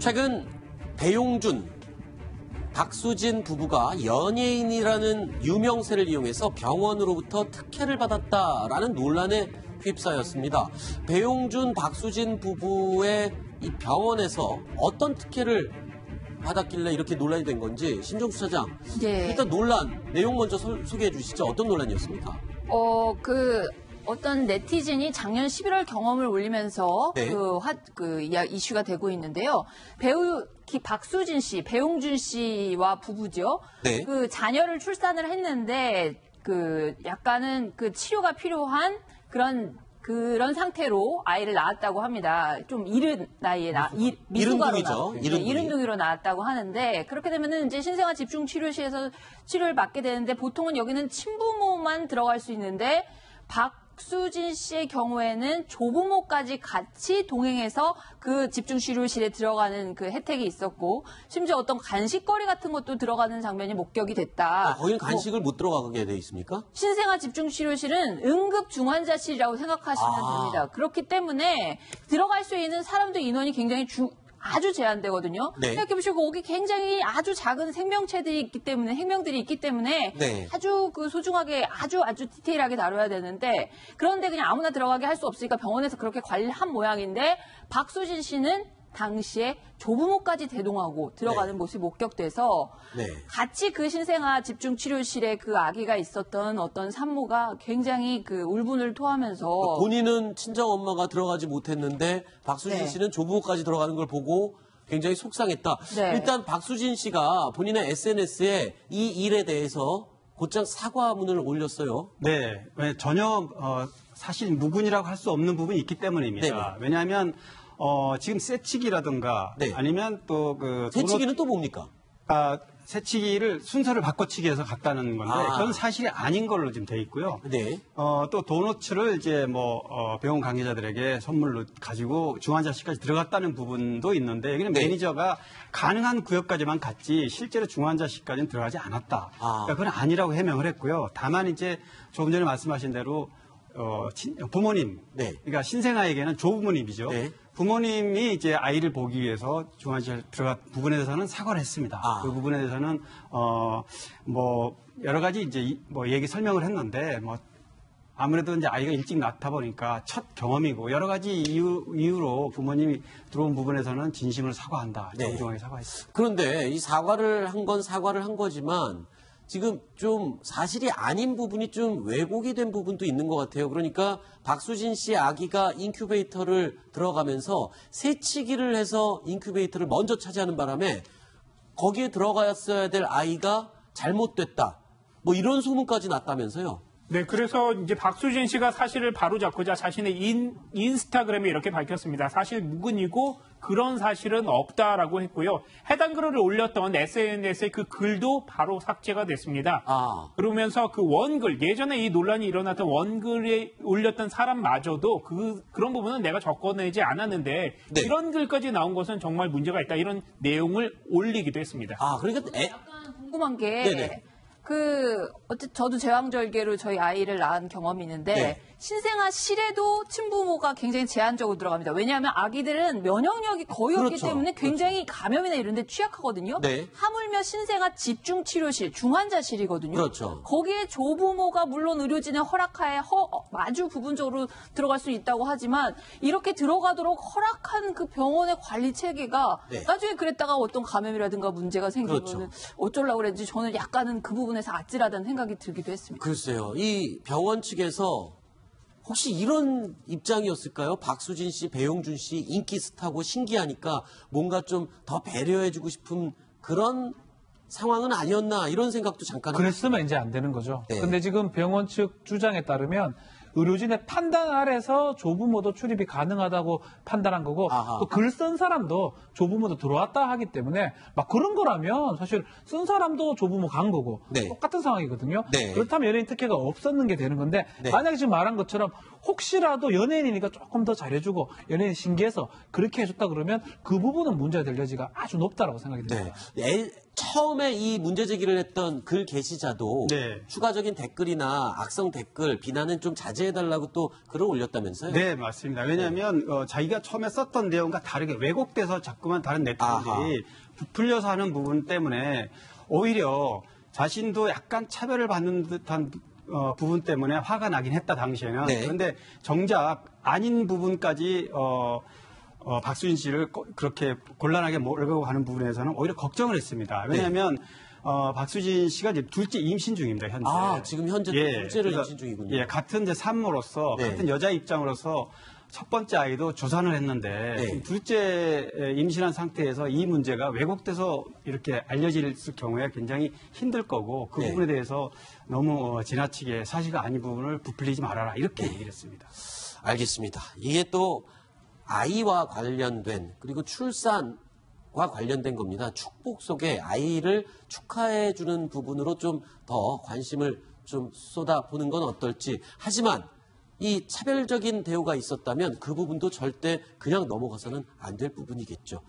최근 배용준, 박수진 부부가 연예인이라는 유명세를 이용해서 병원으로부터 특혜를 받았다라는 논란에 휩싸였습니다. 배용준, 박수진 부부의 이 병원에서 어떤 특혜를 받았길래 이렇게 논란이 된 건지 신정수 차장, 네. 일단 논란 내용 먼저 소개해 주시죠. 어떤 논란이었습니까? 어떤 네티즌이 작년 11월 경험을 올리면서 네. 이슈가 되고 있는데요. 배우 박수진 씨, 배용준 씨와 부부죠. 네. 그 자녀를 출산을 했는데 약간은 치료가 필요한 그런 상태로 아이를 낳았다고 합니다. 좀 이른 나이에 이른둥이죠. 이른둥이로 낳았다고 하는데, 그렇게 되면은 이제 신생아 집중 치료실에서 치료를 받게 되는데, 보통은 여기는 친부모만 들어갈 수 있는데 박수진 씨의 경우에는 조부모까지 같이 동행해서 그 집중치료실에 들어가는 그 혜택이 있었고, 심지어 어떤 간식거리 같은 것도 들어가는 장면이 목격이 됐다. 거기는 간식을 못 들어가게 돼 있습니까? 신생아 집중치료실은 응급중환자실이라고 생각하시면 됩니다. 그렇기 때문에 들어갈 수 있는 사람들 인원이 굉장히 아주 제한되거든요. 네. 생각해보시고 거기 굉장히 아주 작은 생명체들이 있기 때문에, 생명들이 있기 때문에 네. 아주 소중하게 아주 디테일하게 다뤄야 되는데, 그런데 그냥 아무나 들어가게 할 수 없으니까 병원에서 그렇게 관리를 한 모양인데, 박수진 씨는 당시에 조부모까지 대동하고 들어가는 네. 모습이 목격돼서 네. 같이 그 신생아 집중치료실에 그 아기가 있었던 어떤 산모가 굉장히 울분을 토하면서, 본인은 친정엄마가 들어가지 못했는데 박수진 네. 씨는 조부모까지 들어가는 걸 보고 굉장히 속상했다. 네. 일단 박수진 씨가 본인의 SNS에 이 일에 대해서 곧장 사과문을 올렸어요. 네, 전혀 사실 무근이라고 할 수 없는 부분이 있기 때문입니다. 네. 왜냐하면 지금 새치기라든가 네. 아니면 또 새치기는 또 뭡니까? 새치기를 순서를 바꿔치기해서 갔다는 건데, 그건 사실이 아닌 걸로 지금 돼 있고요. 네. 또 도너츠를 이제 병원 관계자들에게 선물로 가지고 중환자실까지 들어갔다는 부분도 있는데, 여기는 네. 매니저가 가능한 구역까지만 갔지 실제로 중환자실까지는 들어가지 않았다. 그러니까 그건 아니라고 해명을 했고요. 다만 이제 조금 전에 말씀하신 대로 부모님, 네. 그러니까 신생아에게는 조부모님이죠. 네. 부모님이 이제 아이를 보기 위해서 중환자실 들어간 부분에 대해서는 사과를 했습니다. 그 부분에 대해서는 여러 가지 이제 얘기 설명을 했는데, 아무래도 이제 아이가 일찍 낳다 보니까 첫 경험이고 여러 가지 이유로 부모님이 들어온 부분에서는 진심으로 사과한다. 네. 정중하게 사과했습니다. 그런데 이 사과를 한 거지만 지금 좀 사실이 아닌 부분이 좀 왜곡이 된 부분도 있는 것 같아요. 그러니까 박수진 씨 아기가 인큐베이터를 들어가면서 새치기를 해서 인큐베이터를 먼저 차지하는 바람에 거기에 들어갔어야 될 아이가 잘못됐다. 이런 소문까지 났다면서요. 네, 그래서 이제 박수진 씨가 사실을 바로잡고자 자신의 인스타그램에 이렇게 밝혔습니다. 사실 무근이고 그런 사실은 없다라고 했고요. 해당 글을 올렸던 SNS의 그 글도 바로 삭제가 됐습니다. 그러면서 그 원글, 예전에 이 논란이 일어났던 원글에 올렸던 사람마저도 그런 부분은 내가 적어내지 않았는데, 네. 이런 글까지 나온 것은 정말 문제가 있다. 이런 내용을 올리기도 했습니다. 그러니까 약간 궁금한 게, 네네. 저도 제왕절개로 저희 아이를 낳은 경험이 있는데, 네. 신생아실에도 친부모가 굉장히 제한적으로 들어갑니다. 왜냐하면 아기들은 면역력이 거의 없기 그렇죠. 때문에 굉장히 감염이나 이런 데 취약하거든요. 네. 하물며 신생아 집중치료실, 중환자실이거든요. 그렇죠. 거기에 조부모가 물론 의료진의 허락하에 아주 부분적으로 들어갈 수 있다고 하지만, 이렇게 들어가도록 허락한 그 병원의 관리 체계가 네. 나중에 그랬다가 어떤 감염이라든가 문제가 생기면 그렇죠. 어쩌려고 그랬는지 저는 약간은 그 부분에서 아찔하다는 생각이 들기도 했습니다. 글쎄요. 이 병원 측에서 혹시 이런 입장이었을까요? 박수진 씨, 배용준 씨 인기 스타고 신기하니까 뭔가 좀 더 배려해주고 싶은 그런 상황은 아니었나, 이런 생각도 잠깐. 그랬으면 이제 안 되는 거죠. 네. 근데 지금 병원 측 주장에 따르면 의료진의 판단 아래서 조부모도 출입이 가능하다고 판단한 거고, 또 글 쓴 사람도 조부모도 들어왔다 하기 때문에 막 그런 거라면 사실 쓴 사람도 조부모 간 거고, 네. 똑같은 상황이거든요. 네. 그렇다면 연예인 특혜가 없었는 게 되는 건데, 네. 만약에 지금 말한 것처럼 혹시라도 연예인이니까 조금 더 잘해주고 연예인 신기해서 그렇게 해줬다 그러면 그 부분은 문제가 될 여지가 아주 높다라고 생각이 듭니다. 네. 처음에 이 문제 제기를 했던 글 게시자도 네. 추가적인 댓글이나 악성 댓글, 비난은 좀 자제해달라고 또 글을 올렸다면서요? 네, 맞습니다. 왜냐하면 자기가 처음에 썼던 내용과 다르게 왜곡돼서 자꾸만 다른 네티즌들이 부풀려서 하는 부분 때문에 오히려 자신도 약간 차별을 받는 듯한 부분 때문에 화가 나긴 했다, 당시에는. 네. 그런데 정작 아닌 부분까지 박수진 씨를 그렇게 곤란하게 몰고 가는 부분에서는 오히려 걱정을 했습니다. 왜냐하면 박수진 씨가 이제 둘째 임신 중입니다, 현재. 지금 현재 둘째를 임신 중이군요. 예, 같은 이제 산모로서, 네. 같은 여자 입장으로서 첫 번째 아이도 조산을 했는데 네. 지금 둘째 임신한 상태에서 이 문제가 왜곡돼서 이렇게 알려질 경우에 굉장히 힘들 거고 그 네. 부분에 대해서 너무 지나치게 사실가 아닌 부분을 부풀리지 말아라 이렇게 얘기를 했습니다. 알겠습니다. 이게 또 아이와 관련된 그리고 출산과 관련된 겁니다. 축복 속에 아이를 축하해 주는 부분으로 좀 더 관심을 좀 쏟아보는 건 어떨지. 하지만 이 차별적인 대우가 있었다면 그 부분도 절대 그냥 넘어가서는 안 될 부분이겠죠.